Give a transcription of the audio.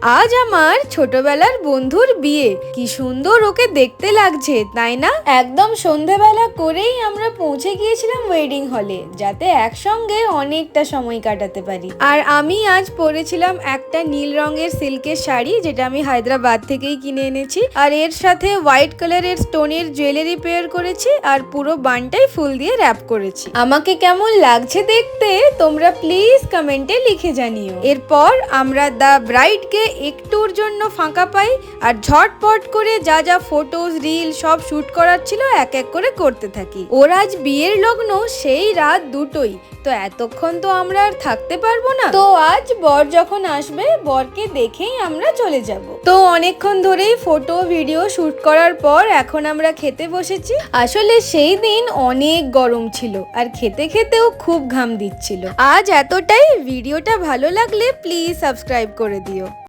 আজ আমার ছোটবেলার বন্ধুর বিয়ে। কি সুন্দর ওকে দেখতে লাগছে, তাই না? একদম সন্ধেবেলা করেই আমরা পৌঁছে গিয়েছিলাম ওয়েডিং হলে, যাতে একসঙ্গে অনেকটা সময় কাটাতে পারি। আর আমি আজ পরেছিলাম একটা নীল রঙের সিল্কের শাড়ি, যেটা আমি হায়দ্রাবাদ থেকেই কিনে এনেছি। আর এর সাথে হোয়াইট কালারের স্টোনের জুয়েলারি পেয়ার করেছি, আর পুরো বানটাই ফুল দিয়ে র্যাপ করেছি। আমাকে কেমন লাগছে দেখতে তোমরা প্লিজ কমেন্টে লিখে জানিও। এরপর আমরা দা ব্রাইডকে একটুর জন্য ফাঁকা পাই, আর ঝটপট করে যা যা ফটোজ রিল সব শুট করার ছিল এক এক করে করতে থাকি। ওর আজ বিয়ের লগ্ন সেই রাত 2টোই, তো এতক্ষণ তো আমরা আর থাকতে পারবো না। তো আজ বর যখন আসবে, বরকে দেখেই আমরা চলে যাব। তো অনেকক্ষণ ধরেই ফটো ভিডিও শুট করার পর এখন আমরা খেতে বসেছি। আসলে সেই দিন অনেক গরম ছিল, আর খেতে খেতেও খুব ঘাম দিচ্ছিল। আজ এতটাই। ভিডিওটা ভালো লাগলে প্লিজ সাবস্ক্রাইব করে দিও।